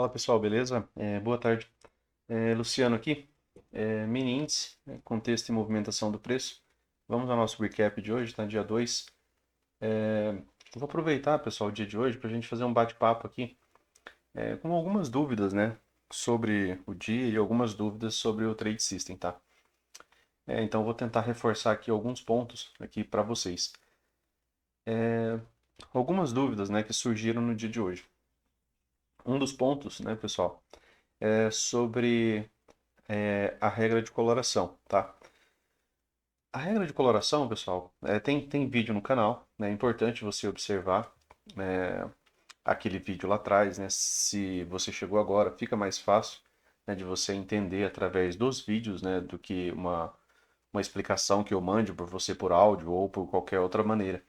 Fala pessoal, beleza? Boa tarde. Luciano aqui, mini índice, né, contexto e movimentação do preço. Vamos ao nosso recap de hoje, tá? Dia 2. Vou aproveitar, pessoal, o dia de hoje para a gente fazer um bate-papo aqui com algumas dúvidas, né, sobre o dia e algumas dúvidas sobre o Trade System, tá? Então vou tentar reforçar aqui alguns pontos aqui para vocês. Algumas dúvidas, né, que surgiram no dia de hoje. Um dos pontos, né, pessoal, é sobre a regra de coloração, tá? A regra de coloração, pessoal, tem vídeo no canal, né? É importante você observar aquele vídeo lá atrás, né? Se você chegou agora, fica mais fácil, né, de você entender através dos vídeos, né, do que uma explicação que eu mande por você por áudio ou por qualquer outra maneira,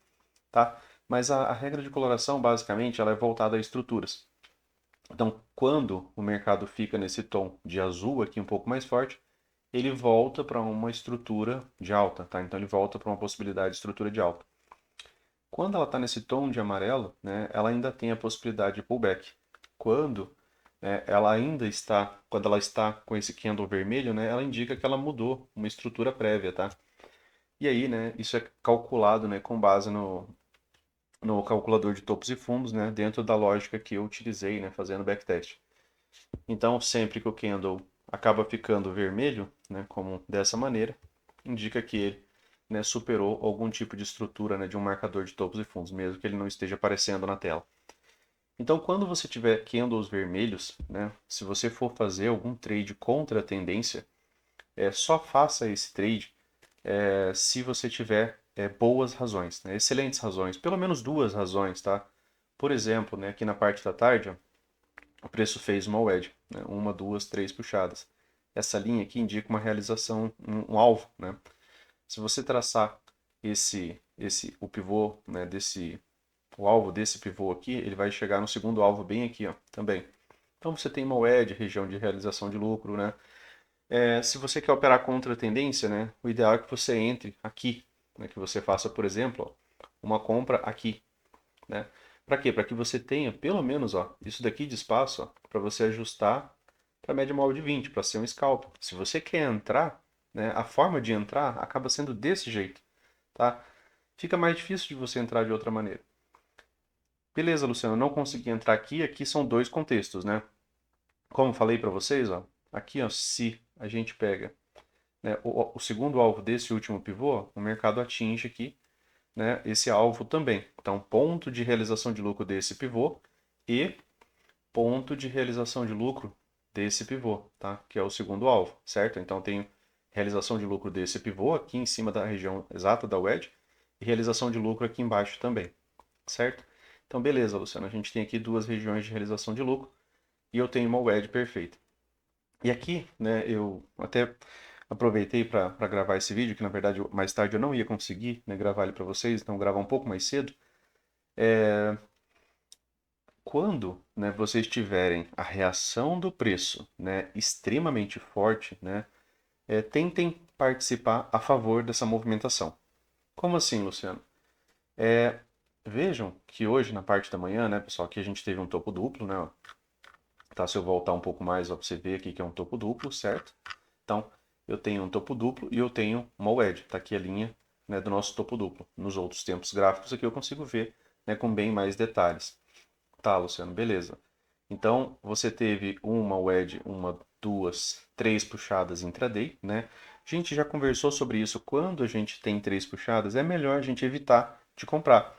tá? Mas a regra de coloração, basicamente, ela é voltada a estruturas. Então, quando o mercado fica nesse tom de azul aqui um pouco mais forte, ele volta para uma estrutura de alta, tá? Então ele volta para uma possibilidade de estrutura de alta. Quando ela está nesse tom de amarelo, né, ela ainda tem a possibilidade de pullback. Quando quando ela está com esse candle vermelho, né, ela indica que ela mudou uma estrutura prévia, tá? E aí, né, isso é calculado, né, com base no calculador de topos e fundos, né, dentro da lógica que eu utilizei, né, fazendo backtest. Então, sempre que o candle acaba ficando vermelho, né, como dessa maneira, indica que ele, né, superou algum tipo de estrutura, né, de um marcador de topos e fundos, mesmo que ele não esteja aparecendo na tela. Então, quando você tiver candles vermelhos, né, se você for fazer algum trade contra a tendência, só faça esse trade se você tiver boas razões, né, excelentes razões, pelo menos duas razões, tá? Por exemplo, né, aqui na parte da tarde, ó, o preço fez uma wedge, né? Uma, duas, três puxadas. Essa linha aqui indica uma realização, um alvo, né? Se você traçar o pivô, né, o alvo desse pivô aqui, ele vai chegar no segundo alvo bem aqui, ó, também. Então você tem uma wedge, região de realização de lucro, né? Se você quer operar contra a tendência, né, o ideal é que você entre aqui, né, que você faça, por exemplo, ó, uma compra aqui, né? Para quê? Para que você tenha pelo menos, ó, isso daqui de espaço, para você ajustar para a média móvel de 20, para ser um scalp. Se você quer entrar, né, a forma de entrar acaba sendo desse jeito, tá? Fica mais difícil de você entrar de outra maneira. Beleza, Luciano, não consegui entrar aqui. Aqui são dois contextos, né? Como falei para vocês, ó, aqui, ó, se a gente pega, né, o segundo alvo desse último pivô, o mercado atinge aqui, né, esse alvo também. Então, ponto de realização de lucro desse pivô e ponto de realização de lucro desse pivô, tá? Que é o segundo alvo, certo? Então, tenho realização de lucro desse pivô aqui em cima da região exata da wedge e realização de lucro aqui embaixo também, certo? Então, beleza, Luciano, a gente tem aqui duas regiões de realização de lucro e eu tenho uma wedge perfeita. E aqui, né, eu até aproveitei para gravar esse vídeo, que na verdade mais tarde eu não ia conseguir, né, gravar ele para vocês, então gravar um pouco mais cedo. Quando, né, vocês tiverem a reação do preço, né, extremamente forte, né, tentem participar a favor dessa movimentação. Como assim, Luciano? Vejam que hoje, na parte da manhã, né, pessoal, aqui a gente teve um topo duplo, né? Ó. Tá, se eu voltar um pouco mais, ó, pra você ver aqui que é um topo duplo, certo? Então, eu tenho um topo duplo e eu tenho uma wedge. Tá aqui a linha, né, do nosso topo duplo. Nos outros tempos gráficos aqui eu consigo ver, né, com bem mais detalhes. Tá, Luciano, beleza. Então, você teve uma wedge, uma, duas, três puxadas intraday, né? A gente já conversou sobre isso. Quando a gente tem três puxadas, é melhor a gente evitar de comprar.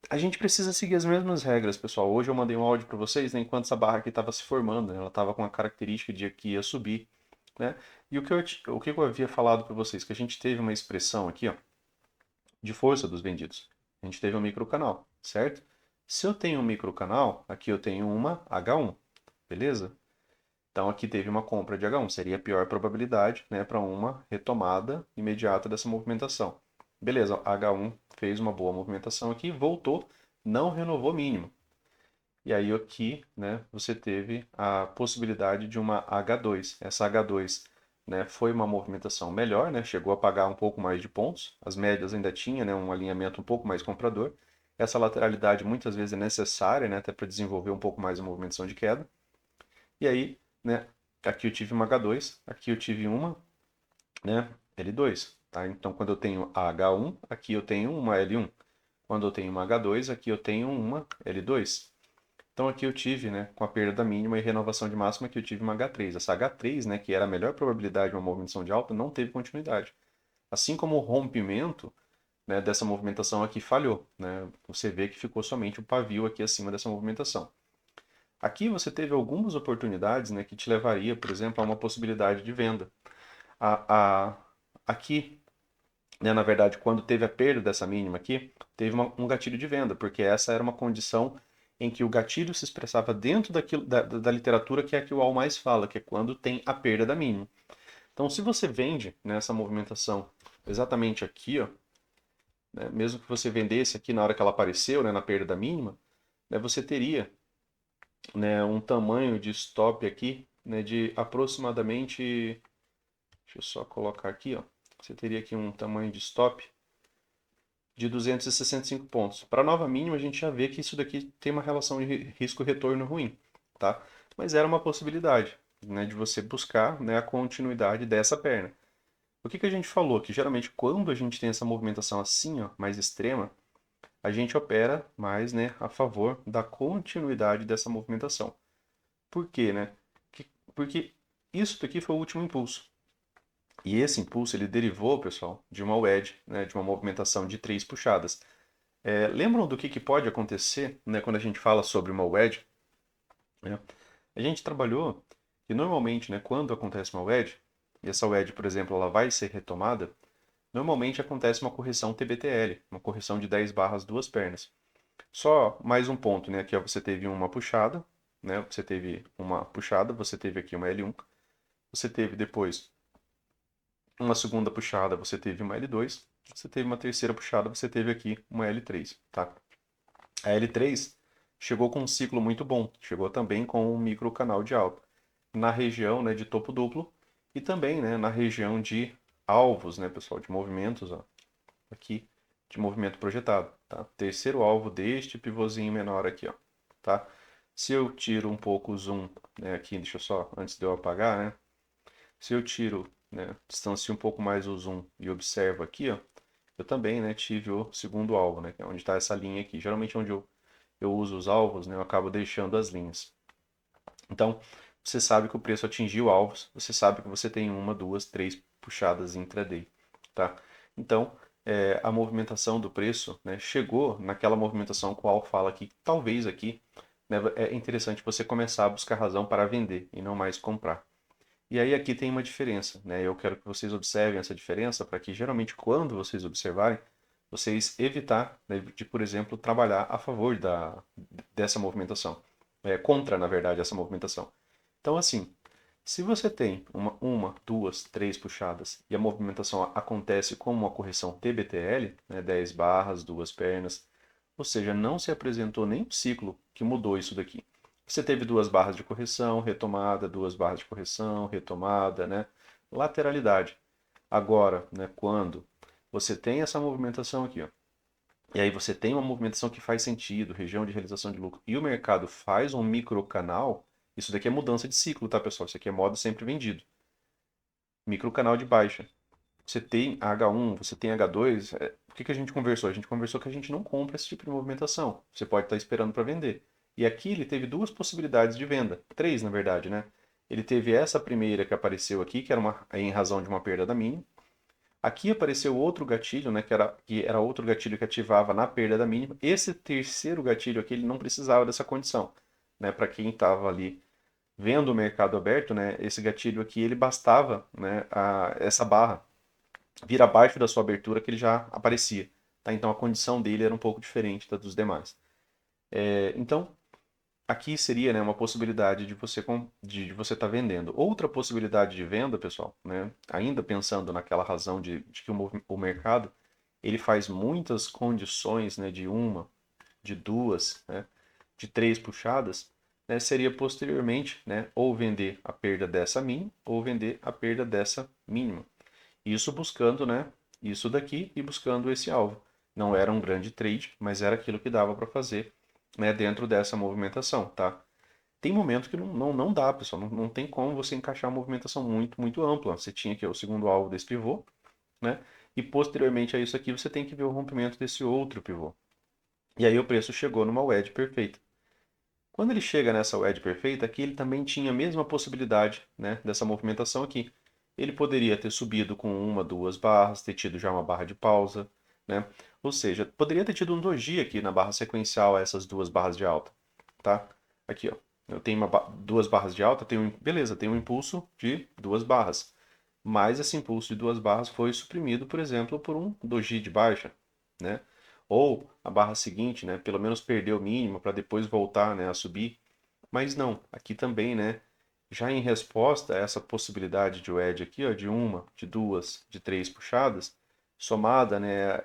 A gente precisa seguir as mesmas regras, pessoal. Hoje eu mandei um áudio para vocês, né, enquanto essa barra aqui estava se formando, né? Ela estava com a característica de que ia subir, né? E o que eu havia falado para vocês, que a gente teve uma expressão aqui, ó, de força dos vendidos. A gente teve um microcanal, certo? Se eu tenho um microcanal, aqui eu tenho uma H1, beleza? Então aqui teve uma compra de H1, seria a pior probabilidade, né, para uma retomada imediata dessa movimentação. Beleza, H1 fez uma boa movimentação aqui, voltou, não renovou mínimo. E aí aqui, né, você teve a possibilidade de uma H2. Essa H2, né, foi uma movimentação melhor, né, chegou a pagar um pouco mais de pontos. As médias ainda tinha, né, um alinhamento um pouco mais comprador. Essa lateralidade muitas vezes é necessária, né, até para desenvolver um pouco mais a movimentação de queda. E aí, né, aqui eu tive uma H2, aqui eu tive uma, né, L2, tá? Então, quando eu tenho a H1, aqui eu tenho uma L1. Quando eu tenho uma H2, aqui eu tenho uma L2. Então, aqui eu tive, né, com a perda mínima e renovação de máxima, que eu tive uma H3. Essa H3, né, que era a melhor probabilidade de uma movimentação de alta, não teve continuidade. Assim como o rompimento, né, dessa movimentação aqui falhou, né? Você vê que ficou somente o pavio aqui acima dessa movimentação. Aqui você teve algumas oportunidades, né, que te levaria, por exemplo, a uma possibilidade de venda. Aqui, né, na verdade, quando teve a perda dessa mínima aqui, teve um gatilho de venda, porque essa era uma condição em que o gatilho se expressava dentro da literatura que é a que o All mais fala, que é quando tem a perda da mínima. Então, se você vende nessa movimentação exatamente aqui, ó, né, mesmo que você vendesse aqui na hora que ela apareceu, né, na perda da mínima, né, você teria, né, um tamanho de stop aqui, né, de aproximadamente, deixa eu só colocar aqui, ó, você teria aqui um tamanho de stop de 265 pontos. Para a nova mínima, a gente já vê que isso daqui tem uma relação de risco-retorno ruim, tá? Mas era uma possibilidade, né, de você buscar, né, a continuidade dessa perna. O que que a gente falou? Que geralmente quando a gente tem essa movimentação assim, ó, mais extrema, a gente opera mais, né, a favor da continuidade dessa movimentação. Por quê, né? Porque isso daqui foi o último impulso. E esse impulso ele derivou, pessoal, de uma wedge, né, de uma movimentação de 3 puxadas. Lembram do que pode acontecer, né, quando a gente fala sobre uma wedge? Né? A gente trabalhou que normalmente, né, quando acontece uma wedge, e essa wedge, por exemplo, ela vai ser retomada, normalmente acontece uma correção TBTL, uma correção de 10 barras duas pernas. Só mais um ponto, né? Aqui ó, você teve uma puxada, né? Você teve uma puxada, você teve aqui uma L1, você teve depois uma segunda puxada, você teve uma L2, você teve uma terceira puxada, você teve aqui uma L3, tá? A L3 chegou com um ciclo muito bom, chegou também com um micro canal de alta na região, né, de topo duplo e também, né, na região de alvos, né, pessoal, de movimentos, ó, aqui de movimento projetado, tá? Terceiro alvo deste pivôzinho menor aqui, ó, tá? Se eu tiro um pouco o zoom, né, aqui, deixa eu só, antes de eu apagar, né? Se eu tiro, né, distancio um pouco mais o zoom e observo aqui, ó, eu também, né, tive o segundo alvo, né, que é onde está essa linha aqui. Geralmente onde eu uso os alvos, né, eu acabo deixando as linhas. Então, você sabe que o preço atingiu alvos, você sabe que você tem uma, duas, três puxadas intraday, tá? Então, a movimentação do preço, né, chegou naquela movimentação qual fala que talvez aqui, né, é interessante você começar a buscar razão para vender e não mais comprar. E aí aqui tem uma diferença, né? Eu quero que vocês observem essa diferença para que geralmente quando vocês observarem, vocês evitar, né, de, por exemplo, trabalhar a favor dessa movimentação, contra, na verdade, essa movimentação. Então, assim, se você tem uma, duas, três puxadas e a movimentação acontece como uma correção TBTL, né, 10 barras, duas pernas, ou seja, não se apresentou nenhum ciclo que mudou isso daqui. Você teve duas barras de correção, retomada, duas barras de correção, retomada, né? Lateralidade. Agora, né, quando você tem essa movimentação aqui, ó, e aí você tem uma movimentação que faz sentido, região de realização de lucro, e o mercado faz um microcanal, isso daqui é mudança de ciclo, tá, pessoal? Isso aqui é modo sempre vendido. Microcanal de baixa. Você tem H1, você tem H2, o que que a gente conversou? A gente conversou que a gente não compra esse tipo de movimentação. Você pode estar esperando para vender. E aqui ele teve duas possibilidades de venda, três na verdade, né? Ele teve essa primeira que apareceu aqui, que era em razão de uma perda da mínima. Aqui apareceu outro gatilho, né, que era outro gatilho que ativava na perda da mínima. Esse terceiro gatilho aqui, ele não precisava dessa condição, né? Para quem estava ali vendo o mercado aberto, né, esse gatilho aqui, ele bastava, né, essa barra vir abaixo da sua abertura que ele já aparecia. Tá? Então a condição dele era um pouco diferente da dos demais. Então, aqui seria, né, uma possibilidade de você estar vendendo. Outra possibilidade de venda, pessoal, né, ainda pensando naquela razão de que o mercado ele faz muitas condições, né, de uma, de duas, né, de três puxadas, né, seria posteriormente, né, ou vender a perda dessa mínima ou vender a perda dessa mínima. Isso buscando, né, isso daqui e buscando esse alvo. Não era um grande trade, mas era aquilo que dava para fazer, né, dentro dessa movimentação, tá? Tem momento que não dá, pessoal. Não tem como você encaixar uma movimentação muito ampla. Você tinha aqui o segundo alvo desse pivô, né? E posteriormente a isso aqui, você tem que ver o rompimento desse outro pivô. E aí o preço chegou numa wedge perfeita. Quando ele chega nessa wedge perfeita, aqui ele também tinha a mesma possibilidade, né, dessa movimentação aqui. Ele poderia ter subido com uma, duas barras, ter tido já uma barra de pausa, né? Ou seja, poderia ter tido um doji aqui na barra sequencial a essas duas barras de alta, tá? Aqui, ó. Eu tenho duas barras de alta, beleza, tem um impulso de duas barras. Mas esse impulso de duas barras foi suprimido, por exemplo, por um doji de baixa, né? Ou a barra seguinte, né? Pelo menos perdeu o mínimo para depois voltar, né, a subir. Mas não, aqui também, né? Já em resposta a essa possibilidade de wedge aqui, ó, de uma, de duas, de três puxadas, somada, né,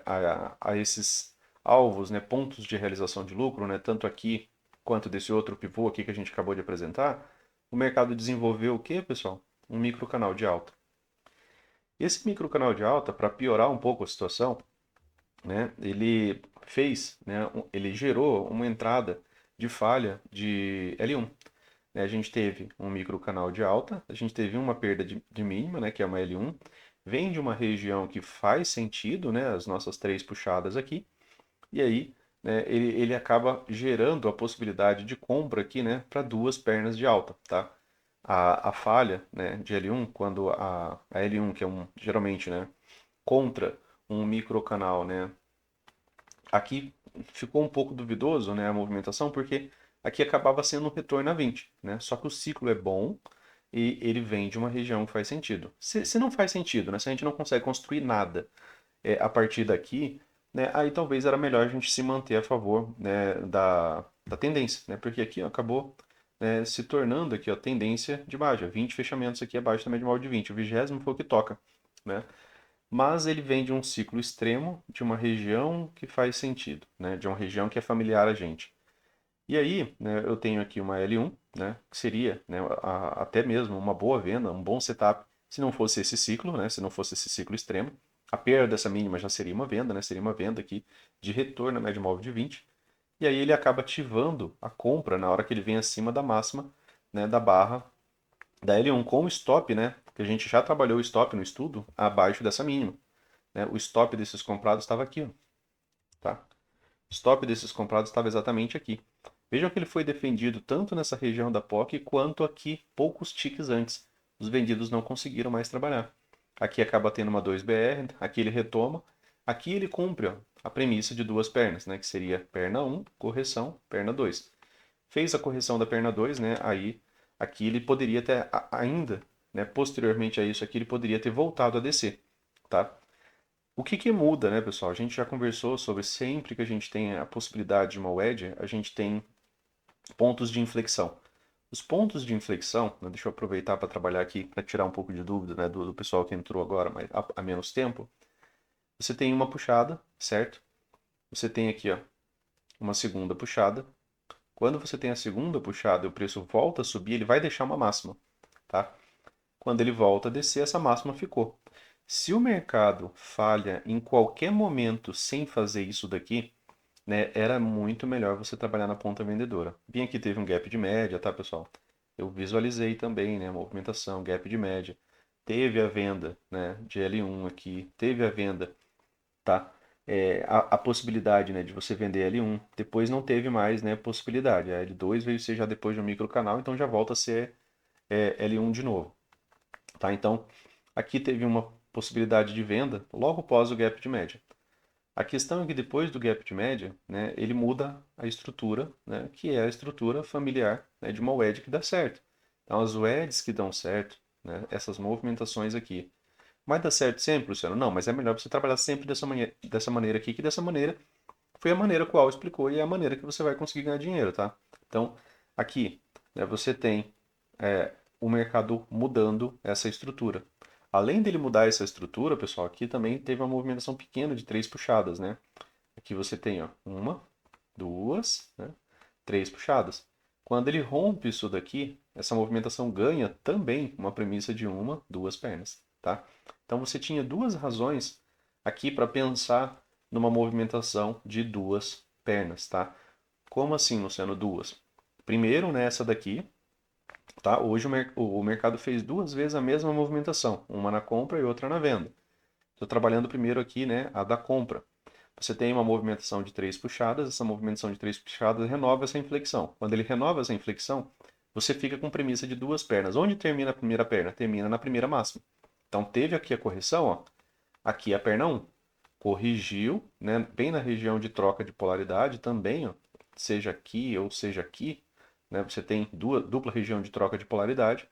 a esses alvos, né, pontos de realização de lucro, né, tanto aqui quanto desse outro pivô aqui que a gente acabou de apresentar, o mercado desenvolveu o que, pessoal? Um microcanal de alta. Esse microcanal de alta, para piorar um pouco a situação, né, ele gerou uma entrada de falha de L1. Né? A gente teve um microcanal de alta, a gente teve uma perda de mínima, né, que é uma L1, vem de uma região que faz sentido, né, as nossas três puxadas aqui, e aí, né, ele acaba gerando a possibilidade de compra aqui, né, para duas pernas de alta, tá? A falha, né, de L1, quando a L1, que é geralmente, né, contra um microcanal, né, aqui ficou um pouco duvidoso, né, a movimentação, porque aqui acabava sendo um retorno a 20, né? Só que o ciclo é bom e ele vem de uma região que faz sentido. Se não faz sentido, né, se a gente não consegue construir nada a partir daqui, né, aí talvez era melhor a gente se manter a favor, né, da tendência, né? Porque aqui ó, acabou, né, se tornando aqui a tendência de baixa, 20 fechamentos aqui abaixo da média móvel de 20, o 20º foi o que toca, né? Mas ele vem de um ciclo extremo, de uma região que faz sentido, né? De uma região que é familiar a gente. E aí, né, eu tenho aqui uma L1, né, que seria, né, até mesmo uma boa venda, um bom setup, se não fosse esse ciclo, né, se não fosse esse ciclo extremo. A perda dessa mínima já seria uma venda, né, seria uma venda aqui de retorno à média móvel de 20. E aí ele acaba ativando a compra na hora que ele vem acima da máxima, né, da barra da L1 com o stop, né, que a gente já trabalhou o stop no estudo, abaixo dessa mínima. Né, o stop desses comprados estava aqui, ó, tá? O stop desses comprados estava exatamente aqui. Vejam que ele foi defendido tanto nessa região da POC quanto aqui poucos ticks antes. Os vendidos não conseguiram mais trabalhar. Aqui acaba tendo uma 2BR, aqui ele retoma, aqui ele cumpre ó, a premissa de duas pernas, né, que seria perna 1, correção, perna 2. Fez a correção da perna 2, né, aí aqui ele poderia ter ainda, né, posteriormente a isso aqui, ele poderia ter voltado a descer, tá? O que que muda, né, pessoal? A gente já conversou sobre sempre que a gente tem a possibilidade de uma wedge, a gente tem pontos de inflexão. Os pontos de inflexão, né, deixa eu aproveitar para trabalhar aqui, para tirar um pouco de dúvida, né, do pessoal que entrou agora, mas há menos tempo. Você tem uma puxada, certo? Você tem aqui, ó, uma segunda puxada. Quando você tem a segunda puxada e o preço volta a subir, ele vai deixar uma máxima, tá? Quando ele volta a descer, essa máxima ficou. Se o mercado falha em qualquer momento sem fazer isso daqui, né, era muito melhor você trabalhar na ponta vendedora. Bem aqui teve um gap de média, tá, pessoal? Eu visualizei também, né, a movimentação, gap de média. Teve a venda, né, de L1 aqui, teve a venda, tá? A possibilidade, né, de você vender L1. Depois não teve mais, né, possibilidade. A L2 veio ser já depois de um microcanal, então já volta a ser L1 de novo, tá? Então, aqui teve uma possibilidade de venda logo após o gap de média. A questão é que depois do gap de média, né, ele muda a estrutura, né, que é a estrutura familiar, né, de uma wedge que dá certo. Então, as wedges que dão certo, né, essas movimentações aqui. Mas dá certo sempre, Luciano? Não, mas é melhor você trabalhar sempre dessa maneira aqui, que dessa maneira foi a maneira qual explicou e é a maneira que você vai conseguir ganhar dinheiro, tá? Então, aqui, né, você tem o mercado mudando essa estrutura. Além dele mudar essa estrutura, pessoal, aqui também teve uma movimentação pequena de três puxadas, né? Aqui você tem ó, uma, duas, né? Três puxadas. Quando ele rompe isso daqui, essa movimentação ganha também uma premissa de uma, duas pernas, tá? Então você tinha duas razões aqui para pensar numa movimentação de duas pernas, tá? Como assim, Luciano, duas? Primeiro, nessa daqui, tá? Hoje o mercado fez duas vezes a mesma movimentação, uma na compra e outra na venda. Estou trabalhando primeiro aqui, né, a da compra. Você tem uma movimentação de três puxadas, essa movimentação de três puxadas renova essa inflexão. Quando ele renova essa inflexão, você fica com premissa de duas pernas. Onde termina a primeira perna? Termina na primeira máxima. Então teve aqui a correção, ó. Aqui é a perna um. Corrigiu, né, bem na região de troca de polaridade também, ó, seja aqui ou seja aqui, né, você tem dupla região de troca de polaridade.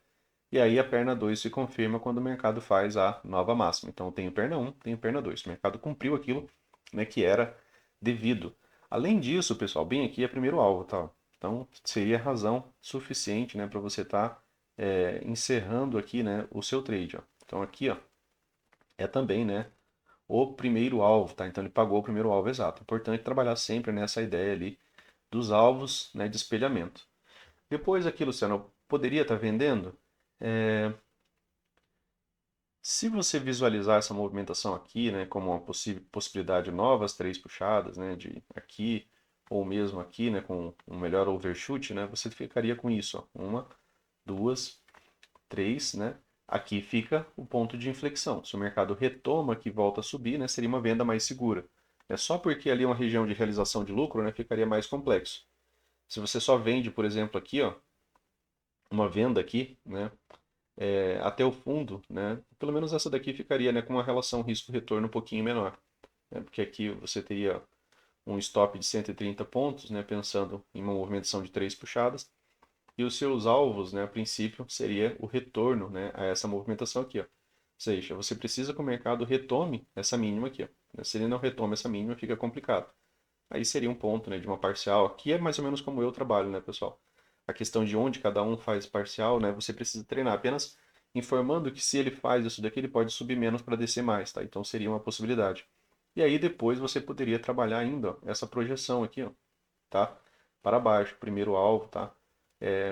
E aí a perna 2 se confirma quando o mercado faz a nova máxima. Então eu tenho perna um, tenho perna 2. O mercado cumpriu aquilo, né, que era devido. Além disso, pessoal, bem aqui é primeiro alvo, tá? Então seria razão suficiente, né, para você estar encerrando aqui, né, o seu trade, ó. Então aqui, ó, é também, né, o primeiro alvo, tá? Então ele pagou o primeiro alvo exato. Importante trabalhar sempre nessa ideia ali dos alvos, né, de espelhamento. Depois aqui, Luciano, eu poderia estar vendendo? É, Se você visualizar essa movimentação aqui, né, como uma possibilidade nova, as três puxadas, né, de aqui ou mesmo aqui, né, com um melhor overshoot, né, você ficaria com isso, ó, uma, duas, três, né? Aqui fica o ponto de inflexão. Se o mercado retoma que volta a subir, né, seria uma venda mais segura. É só porque ali é uma região de realização de lucro, né, ficaria mais complexo. Se você só vende, por exemplo, aqui, ó, uma venda aqui, né, até o fundo, né? Pelo menos essa daqui ficaria, né, com uma relação risco-retorno um pouquinho menor, né? Porque aqui você teria um stop de 130 pontos, né, pensando em uma movimentação de três puxadas, e os seus alvos, né, a princípio, seria o retorno, né, a essa movimentação aqui, ó. Ou seja, você precisa que o mercado retome essa mínima aqui, ó, né? Se ele não retoma essa mínima, fica complicado. Aí seria um ponto, né, de uma parcial. Aqui é mais ou menos como eu trabalho, né, pessoal? A questão de onde cada um faz parcial, né, você precisa treinar apenas informando que se ele faz isso daqui, ele pode subir menos para descer mais, tá? Então seria uma possibilidade. E aí depois você poderia trabalhar ainda, ó, essa projeção aqui, ó, tá? Para baixo, primeiro alvo, tá?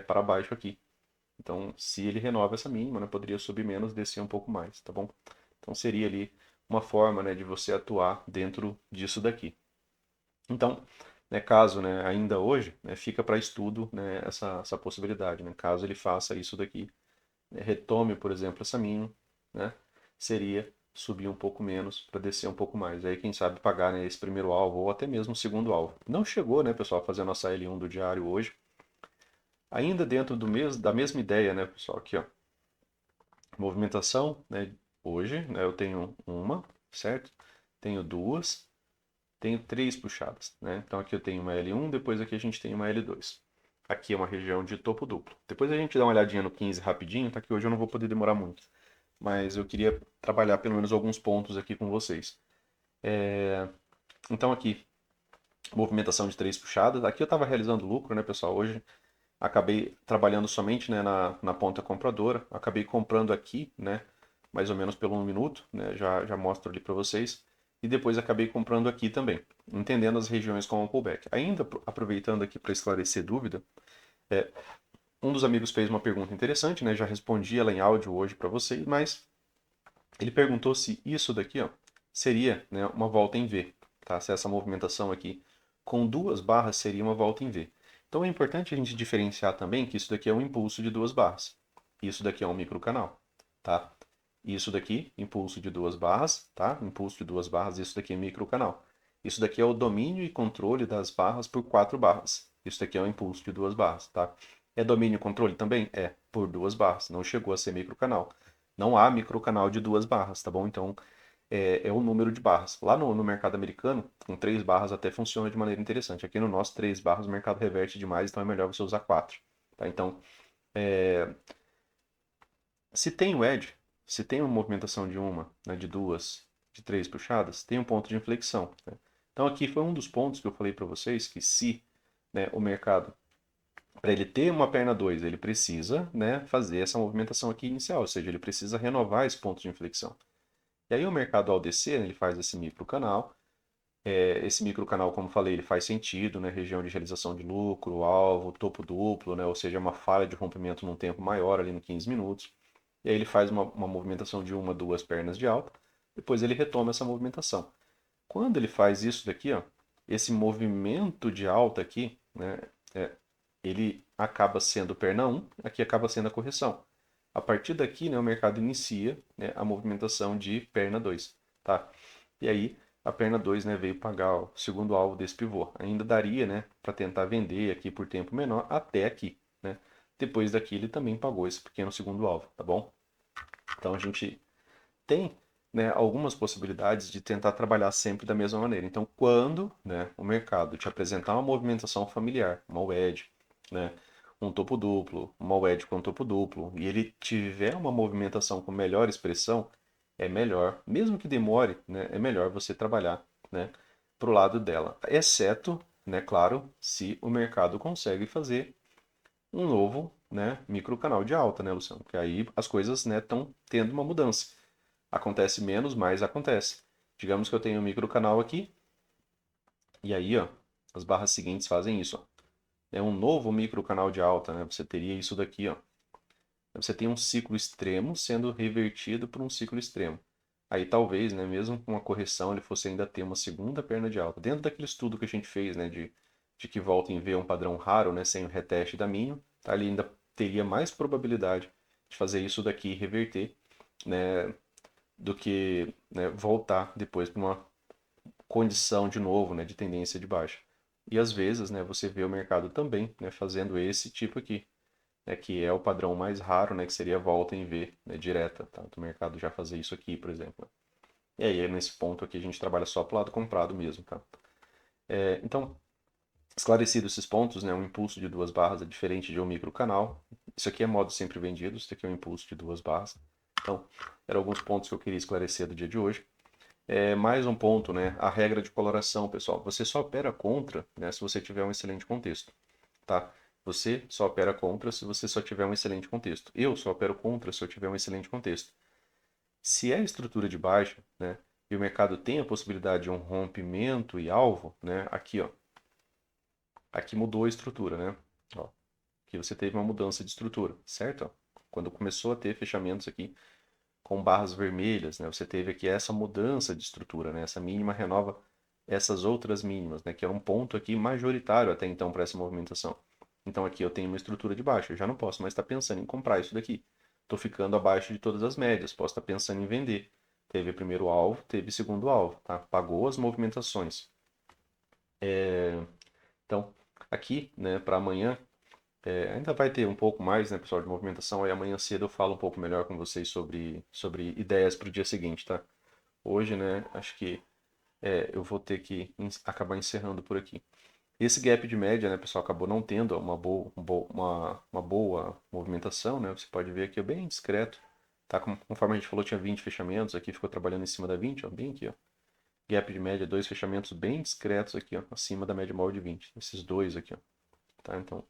Para baixo aqui. Então, se ele renova essa mínima, né, poderia subir menos, descer um pouco mais, tá bom? Então seria ali uma forma, né, de você atuar dentro disso daqui. Então, né, caso, né, ainda hoje, né, fica para estudo, né, essa possibilidade, né? Caso ele faça isso daqui, né, retome, por exemplo, essa mínima, né, seria subir um pouco menos para descer um pouco mais. Aí, quem sabe, pagar, né, esse primeiro alvo ou até mesmo o segundo alvo. Não chegou, né, pessoal, a fazer a nossa L1 do diário hoje. Ainda dentro da mesma ideia, né, pessoal, aqui, ó, movimentação, né, hoje, né, eu tenho uma, certo? Tenho duas, tenho três puxadas, né? Então aqui eu tenho uma L1, depois aqui a gente tem uma L2. Aqui é uma região de topo duplo. Depois a gente dá uma olhadinha no 15 rapidinho, tá? Que hoje eu não vou poder demorar muito. Mas eu queria trabalhar pelo menos alguns pontos aqui com vocês. Então aqui, movimentação de três puxadas. Aqui eu estava realizando lucro, né, pessoal? Hoje acabei trabalhando somente, né, na ponta compradora. Acabei comprando aqui, né, mais ou menos pelo 1 minuto, né? Já mostro ali para vocês. E depois acabei comprando aqui também, entendendo as regiões como pullback. Ainda aproveitando aqui para esclarecer dúvida, um dos amigos fez uma pergunta interessante, né? Já respondi ela em áudio hoje para vocês, mas ele perguntou se isso daqui, ó, seria, né, uma volta em V, tá? Se essa movimentação aqui com duas barras seria uma volta em V. Então é importante a gente diferenciar também que isso daqui é um impulso de duas barras. Isso daqui é um microcanal, tá? Isso daqui, impulso de duas barras, tá? Impulso de duas barras, isso daqui é microcanal. Isso daqui é o domínio e controle das barras por quatro barras. Isso daqui é o impulso de duas barras, tá? É domínio e controle também? É, por duas barras. Não chegou a ser microcanal. Não há microcanal de duas barras, tá bom? Então, é o número de barras. Lá no mercado americano, com três barras até funciona de maneira interessante. Aqui no nosso, três barras, o mercado reverte demais, então é melhor você usar quatro. Tá? Então, se tem o edge, se tem uma movimentação de uma, né, de duas, de três puxadas, tem um ponto de inflexão. Né? Então, aqui foi um dos pontos que eu falei para vocês que se, né, o mercado, para ele ter uma perna 2, ele precisa, né, fazer essa movimentação aqui inicial, ou seja, ele precisa renovar esse ponto de inflexão. E aí o mercado ao descer, né, ele faz esse microcanal. Esse microcanal, como falei, ele faz sentido, né? Região de realização de lucro, alvo, topo duplo, né? Ou seja, uma falha de rompimento num tempo maior, ali no 15 minutos. E aí ele faz uma movimentação de uma, duas pernas de alta. Depois ele retoma essa movimentação. Quando ele faz isso daqui, ó, esse movimento de alta aqui, né, é, ele acaba sendo perna 1, aqui acaba sendo a correção. A partir daqui, né, o mercado inicia, né, a movimentação de perna 2, tá? E aí a perna 2, né, veio pagar o segundo alvo desse pivô. Ainda daria, né, para tentar vender aqui por tempo menor até aqui, né? Depois daqui ele também pagou esse pequeno segundo alvo, tá bom? Então a gente tem, né, algumas possibilidades de tentar trabalhar sempre da mesma maneira. Então, quando, né, o mercado te apresentar uma movimentação familiar, uma wedge, né, um topo duplo, uma wedge com topo duplo, e ele tiver uma movimentação com melhor expressão, é melhor, mesmo que demore, né, é melhor você trabalhar, né, pro lado dela, exceto, né, claro, se o mercado consegue fazer um novo, né, micro canal de alta, né, Luciano? Porque aí as coisas, né, estão tendo uma mudança. Acontece menos, mas acontece. Digamos que eu tenho um micro canal aqui, e aí, ó, as barras seguintes fazem isso, ó. É um novo micro canal de alta, né? Você teria isso daqui, ó. Você tem um ciclo extremo sendo revertido por um ciclo extremo. Aí talvez, né, mesmo com uma correção, ele fosse ainda ter uma segunda perna de alta. Dentro daquele estudo que a gente fez, né, de que volta em V é um padrão raro, né, sem o reteste da mínima, tá? Ele ainda teria mais probabilidade de fazer isso daqui e reverter, né, do que, né, voltar depois para uma condição de novo, né, de tendência de baixa. E às vezes, né, você vê o mercado também, né, fazendo esse tipo aqui, né, que é o padrão mais raro, né, que seria a volta em V, né, direta, tá? Do mercado já fazer isso aqui, por exemplo. E aí, nesse ponto aqui, a gente trabalha só para o lado comprado mesmo, tá? Então, esclarecidos esses pontos, né, um impulso de duas barras é diferente de um microcanal. Isso aqui é modo sempre vendido, isso aqui é um impulso de duas barras. Então, eram alguns pontos que eu queria esclarecer do dia de hoje. Mais um ponto, né? A regra de coloração, pessoal. Você só opera contra, né, se você tiver um excelente contexto, tá? Você só opera contra se você só tiver um excelente contexto. Eu só opero contra se eu tiver um excelente contexto. Se é estrutura de baixa, né, e o mercado tem a possibilidade de um rompimento e alvo, né, aqui, ó, aqui mudou a estrutura, né? Ó, aqui você teve uma mudança de estrutura, certo? Ó, quando começou a ter fechamentos aqui com barras vermelhas, né? Você teve aqui essa mudança de estrutura, né? Essa mínima renova essas outras mínimas, né? Que é um ponto aqui majoritário até então para essa movimentação. Então aqui eu tenho uma estrutura de baixa, eu já não posso mais estar pensando em comprar isso daqui. Estou ficando abaixo de todas as médias, posso estar pensando em vender. Teve primeiro alvo, teve segundo alvo, tá? Pagou as movimentações. Então, aqui, né, para amanhã, ainda vai ter um pouco mais, né, pessoal, de movimentação. Aí amanhã cedo eu falo um pouco melhor com vocês sobre ideias para o dia seguinte, tá? Hoje, né, acho que eu vou ter que acabar encerrando por aqui. Esse gap de média, né, pessoal, acabou não tendo uma boa movimentação, né? Você pode ver aqui, é bem discreto. Tá? Conforme a gente falou, tinha 20 fechamentos, aqui ficou trabalhando em cima da 20, ó, bem aqui, ó. Gap de média, dois fechamentos bem discretos aqui, ó, acima da média móvel de 20. Esses dois aqui, ó. Tá? Então,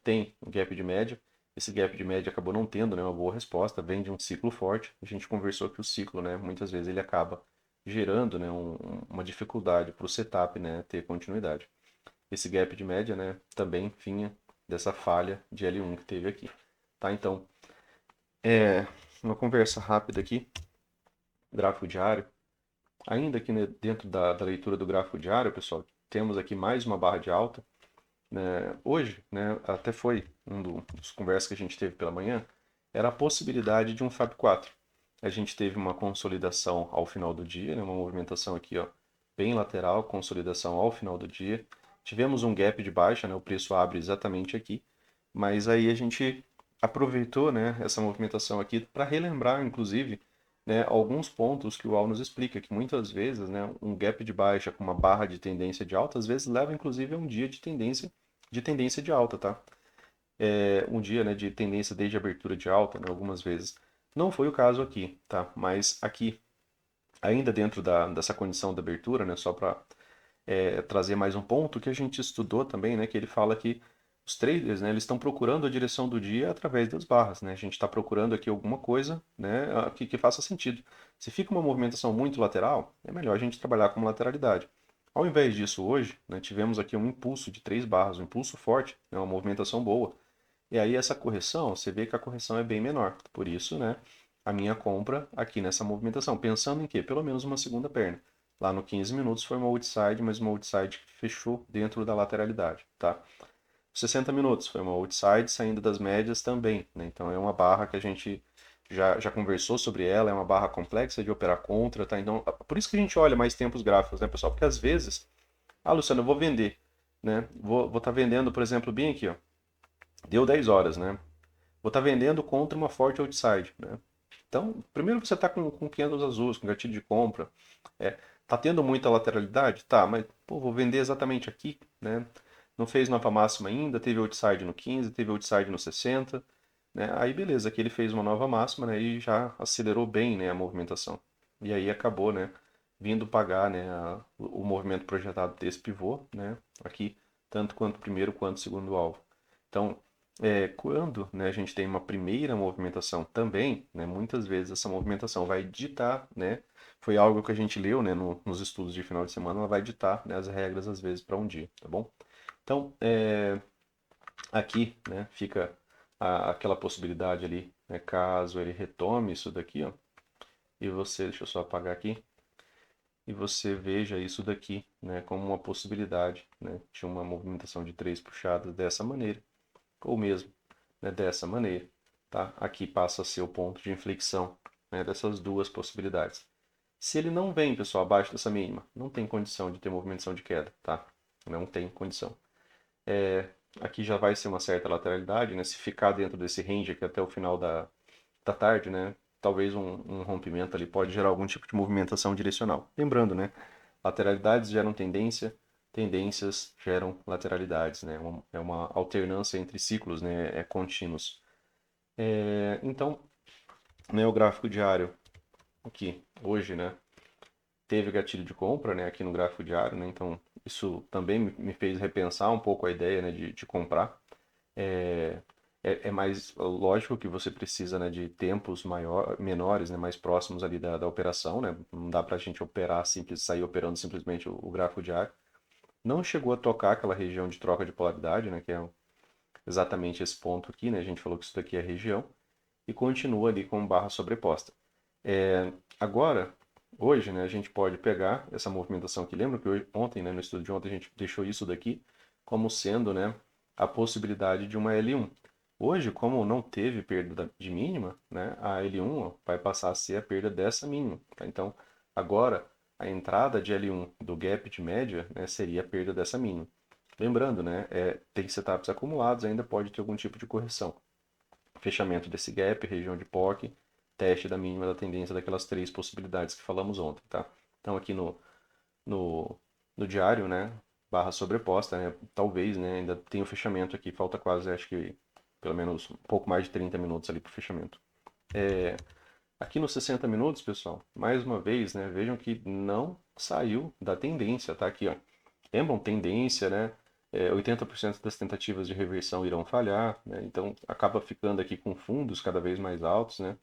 tem um gap de média. Esse gap de média acabou não tendo, né, uma boa resposta, vem de um ciclo forte. A gente conversou que o ciclo, né, muitas vezes ele acaba gerando, né, uma dificuldade para o setup, né, ter continuidade. Esse gap de média, né, também vinha dessa falha de L1 que teve aqui. Tá? Então, uma conversa rápida aqui, gráfico diário. Ainda aqui, né, dentro da leitura do gráfico diário, pessoal, temos aqui mais uma barra de alta, né? Hoje, né, até foi dos conversas que a gente teve pela manhã, era a possibilidade de um Fab 4. A gente teve uma consolidação ao final do dia, né, uma movimentação aqui, ó, bem lateral, consolidação ao final do dia. Tivemos um gap de baixa, né, o preço abre exatamente aqui, mas aí a gente aproveitou, né, essa movimentação aqui para relembrar, inclusive, né, alguns pontos que o Al nos explica, que muitas vezes, né, um gap de baixa com uma barra de tendência de alta, às vezes leva inclusive a um dia de tendência de alta, tá? Um dia, né, de tendência desde abertura de alta, né, algumas vezes. Não foi o caso aqui, tá? Mas aqui, ainda dentro dessa condição da abertura, né, só para trazer mais um ponto que a gente estudou também, né, que ele fala que os traders, né, eles estão procurando a direção do dia através das barras, né? A gente está procurando aqui alguma coisa, né, que faça sentido. Se fica uma movimentação muito lateral, é melhor a gente trabalhar com lateralidade. Ao invés disso, hoje, né, tivemos aqui um impulso de três barras, um impulso forte, né, uma movimentação boa. E aí essa correção, você vê que a correção é bem menor. Por isso, né, a minha compra aqui nessa movimentação, pensando em quê? Pelo menos uma segunda perna. lá no 15 minutos foi uma outside, mas uma outside que fechou dentro da lateralidade, tá? 60 minutos foi uma outside saindo das médias também, né? Então é uma barra que a gente já conversou sobre ela, é uma barra complexa de operar contra, tá? Então, por isso que a gente olha mais tempos gráficos, né, pessoal? Porque às vezes, Luciano, eu vou vender, né? Vou estar vendendo, por exemplo, bem aqui, ó. Deu 10 horas, né? Vou estar vendendo contra uma forte outside, né? Então, primeiro você está com candles azuis, com gatilho de compra. Tá tendo muita lateralidade? Tá, mas pô, vou vender exatamente aqui, né? Não fez nova máxima ainda, teve outside no 15, teve outside no 60, né? Aí beleza, aqui ele fez uma nova máxima, né? E já acelerou bem, né, a movimentação. E aí acabou, né, vindo pagar, né, o movimento projetado desse pivô, né? Aqui, tanto quanto primeiro quanto segundo alvo. Então, quando, né, a gente tem uma primeira movimentação também, né, muitas vezes essa movimentação vai ditar, né, foi algo que a gente leu, né, nos estudos de final de semana, ela vai ditar, né, as regras às vezes para um dia, tá bom? Então, aqui, né, fica aquela possibilidade ali, né, caso ele retome isso daqui, ó, e você, deixa eu só apagar aqui, e você veja isso daqui, né, como uma possibilidade, né, de uma movimentação de três puxadas dessa maneira, ou mesmo, né, dessa maneira, tá? Aqui passa a ser o ponto de inflexão, né, dessas duas possibilidades. Se ele não vem, pessoal, abaixo dessa mínima, não tem condição de ter movimentação de queda, tá? Não tem condição. Aqui já vai ser uma certa lateralidade, né? Se ficar dentro desse range aqui até o final da tarde, né? Talvez um rompimento ali pode gerar algum tipo de movimentação direcional. Lembrando, né? Lateralidades geram tendência, tendências geram lateralidades, né? É uma alternância entre ciclos, né? É contínuos. Então, né, o gráfico diário aqui, hoje, né? Teve gatilho de compra, né, aqui no gráfico diário, né, então isso também me fez repensar um pouco a ideia, né, de comprar. É, é mais lógico que você precisa, né, de tempos menores, né, mais próximos ali da operação, né, não dá para a gente operar simples, sair operando simplesmente o gráfico diário. Não chegou a tocar aquela região de troca de polaridade, né, que é exatamente esse ponto aqui, né, a gente falou que isso daqui é a região, e continua ali com barra sobreposta. Agora, hoje, né, a gente pode pegar essa movimentação aqui. Lembra que ontem, né, no estudo de ontem, a gente deixou isso daqui como sendo, né, a possibilidade de uma L1. Hoje, como não teve perda de mínima, né, a L1 ó, vai passar a ser a perda dessa mínima. Tá? Então, agora, a entrada de L1 do gap de média, né, seria a perda dessa mínima. Lembrando, né, tem setups acumulados, ainda pode ter algum tipo de correção. Fechamento desse gap, região de POC, teste da mínima da tendência daquelas três possibilidades que falamos ontem, tá? Então aqui no, no diário, né, barra sobreposta, né, talvez, né, ainda tem o fechamento aqui, falta quase, acho que pelo menos um pouco mais de 30 minutos ali para o fechamento. Aqui nos 60 minutos, pessoal, mais uma vez, né, vejam que não saiu da tendência, tá? Aqui, ó. Lembram? Tendência, né? 80% das tentativas de reversão irão falhar, né? Então acaba ficando aqui com fundos cada vez mais altos, né?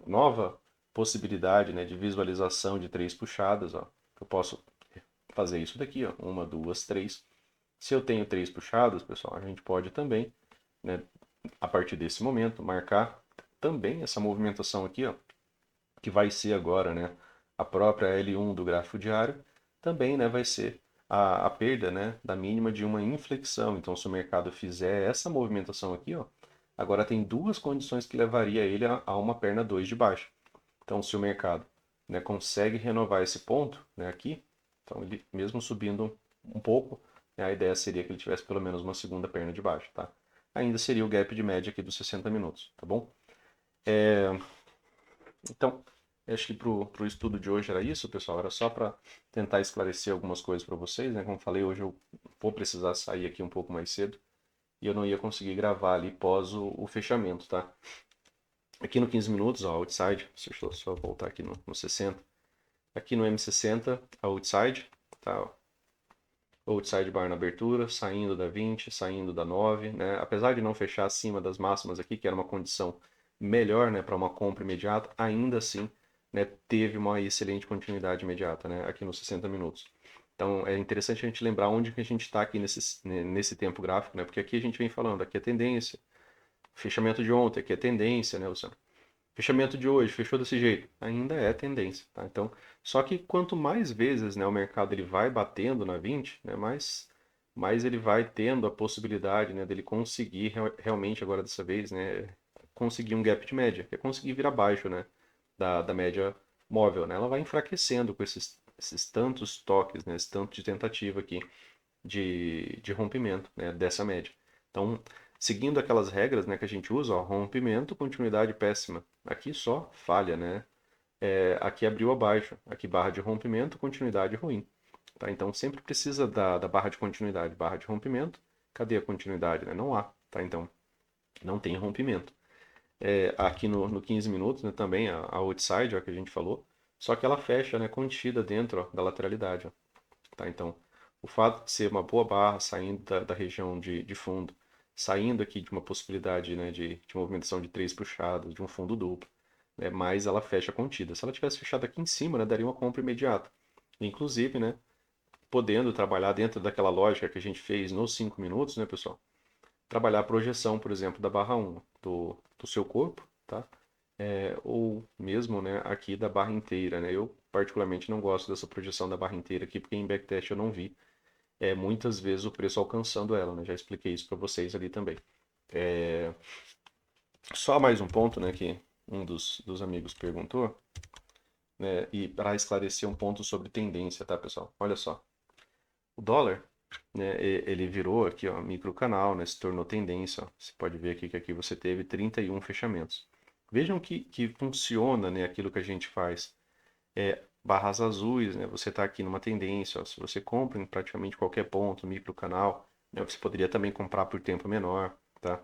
Nova possibilidade, né, de visualização de três puxadas, ó. Eu posso fazer isso daqui, ó. Uma, duas, três. Se eu tenho três puxadas, pessoal, a gente pode também, né, a partir desse momento, marcar também essa movimentação aqui, ó, que vai ser agora, né, a própria L1 do gráfico diário, também, né, vai ser a perda, né, da mínima de uma inflexão. Então, se o mercado fizer essa movimentação aqui, ó, agora tem duas condições que levaria ele a uma perna 2 de baixo. Então, se o mercado, né, consegue renovar esse ponto, né, aqui, então ele mesmo subindo um pouco, né, a ideia seria que ele tivesse pelo menos uma segunda perna de baixo, tá? Ainda seria o gap de média aqui dos 60 minutos, tá bom? Então, acho que para o estudo de hoje era isso, pessoal. Era só para tentar esclarecer algumas coisas para vocês, né? Como falei, hoje eu vou precisar sair aqui um pouco mais cedo e eu não ia conseguir gravar ali pós o fechamento, tá? Aqui no 15 minutos, ó, outside, deixa eu só voltar aqui no 60. Aqui no M60, a outside, tá? Ó. Outside bar na abertura, saindo da 20, saindo da 9, né? Apesar de não fechar acima das máximas aqui, que era uma condição melhor, né, para uma compra imediata, ainda assim, né, teve uma excelente continuidade imediata, né, aqui nos 60 minutos. Então é interessante a gente lembrar onde que a gente está aqui nesse tempo gráfico, né, porque aqui a gente vem falando, aqui é tendência, fechamento de ontem, aqui é tendência, né, Luciano? Fechamento de hoje, fechou desse jeito, ainda é tendência, tá? Então, só que quanto mais vezes, né, o mercado ele vai batendo na 20, né, mais ele vai tendo a possibilidade, né, dele conseguir realmente agora dessa vez, né, conseguir um gap de média, que é conseguir vir abaixo, né, da média móvel, né? Ela vai enfraquecendo com esses tantos toques, né, esse tanto de tentativa aqui de rompimento, né, dessa média. Então, seguindo aquelas regras, né, que a gente usa, ó, rompimento, continuidade péssima. Aqui só falha, né? Aqui abriu abaixo, aqui barra de rompimento, continuidade ruim. Tá? Então, sempre precisa da barra de continuidade, barra de rompimento. Cadê a continuidade? Né? Não há. Tá? Então, não tem rompimento. Aqui no 15 minutos, né, também a outside, ó, que a gente falou, só que ela fecha, né, contida dentro, ó, da lateralidade. Ó. Tá? Então, o fato de ser uma boa barra saindo da região de fundo, saindo aqui de uma possibilidade, né, de movimentação de três puxadas, de um fundo duplo, né, mais ela fecha contida. Se ela tivesse fechado aqui em cima, né, daria uma compra imediata. Inclusive, né, podendo trabalhar dentro daquela lógica que a gente fez nos 5 minutos, né, pessoal? Trabalhar a projeção, por exemplo, da barra 1 do seu corpo, tá? Ou mesmo, né, aqui da barra inteira, né? Eu particularmente não gosto dessa projeção da barra inteira aqui, porque em backtest eu não vi muitas vezes o preço alcançando ela, né? Já expliquei isso para vocês ali também. É, Só mais um ponto, né, que um dos amigos perguntou, né, e para esclarecer um ponto sobre tendência, tá, pessoal? Olha só, o dólar, né, ele virou aqui, ó, micro canal, né, se tornou tendência, ó. Você pode ver aqui que aqui você teve 31 fechamentos. Vejam que funciona, né, aquilo que a gente faz. Barras azuis, né, você está aqui numa tendência, ó, se você compra em praticamente qualquer ponto, micro canal, né, você poderia também comprar por tempo menor, tá?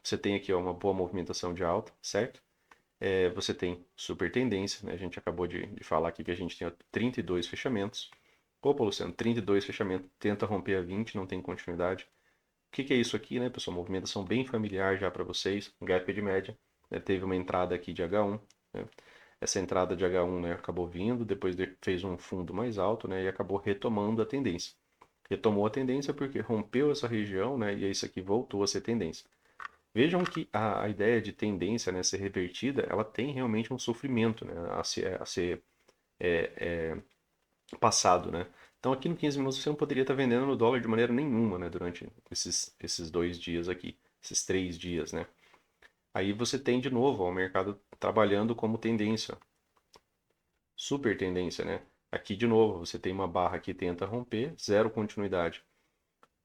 Você tem aqui ó, uma boa movimentação de alta, certo? Você tem super tendência, né? A gente acabou de falar aqui que a gente tem ó, 32 fechamentos. Opa, Luciano, 32 fechamentos, tenta romper a 20, não tem continuidade. O que é isso aqui, né, pessoal? Movimentação bem familiar já para vocês, um gap de média. Né? Teve uma entrada aqui de H1, né? Essa entrada de H1, né, acabou vindo, depois fez um fundo mais alto, né, e acabou retomando a tendência. Retomou a tendência porque rompeu essa região, né, e isso aqui voltou a ser tendência. Vejam que a ideia de tendência, né, ser revertida, ela tem realmente um sofrimento, né, a ser passado, né? Então aqui no 15 minutos você não poderia estar vendendo no dólar de maneira nenhuma, né? Durante esses 2 dias aqui, esses 3 dias, né? Aí você tem de novo ó, o mercado trabalhando como tendência, super tendência, né? Aqui de novo você tem uma barra que tenta romper, zero continuidade,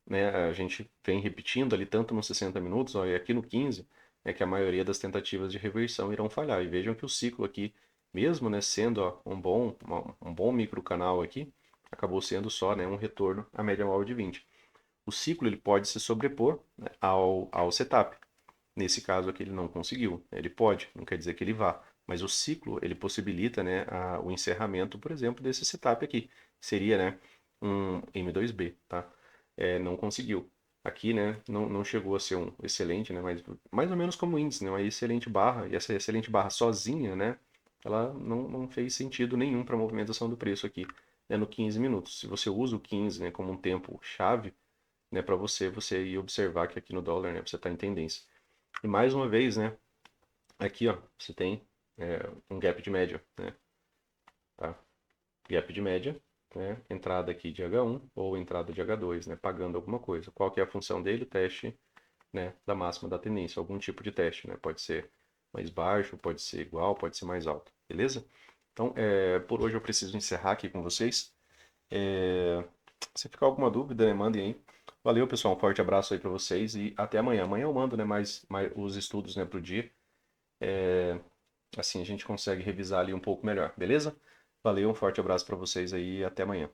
né? A gente vem repetindo ali tanto nos 60 minutos, ó, e aqui no 15 é que a maioria das tentativas de reversão irão falhar. E vejam que o ciclo aqui, mesmo né, sendo ó, um bom micro canal aqui, acabou sendo só né, um retorno à média móvel de 20. O ciclo ele pode se sobrepor né, ao setup. Nesse caso aqui ele não conseguiu. Ele pode, não quer dizer que ele vá. Mas o ciclo ele possibilita né, o encerramento, por exemplo, desse setup aqui. Seria né, um M2B, tá? Não conseguiu. Aqui, né, não chegou a ser um excelente, né, mas mais ou menos como o índice, né, uma excelente barra, e essa excelente barra sozinha, né, ela não fez sentido nenhum para a movimentação do preço aqui, né, no 15 minutos. Se você usa o 15, né, como um tempo chave, né, para você ir observar que aqui no dólar, né, você está em tendência. E mais uma vez, né, aqui, ó, você tem um gap de média, né, tá? Gap de média, né, entrada aqui de H1 ou entrada de H2, né, pagando alguma coisa. Qual que é a função dele? Teste, né, da máxima da tendência, algum tipo de teste, né? Pode ser mais baixo, pode ser igual, pode ser mais alto, beleza? Então, por hoje eu preciso encerrar aqui com vocês. Se ficar alguma dúvida, né, mandem aí. Valeu, pessoal, um forte abraço aí para vocês e até amanhã. Amanhã eu mando, né, mais os estudos, né, pro dia. Assim a gente consegue revisar ali um pouco melhor, beleza? Valeu, um forte abraço para vocês aí e até amanhã.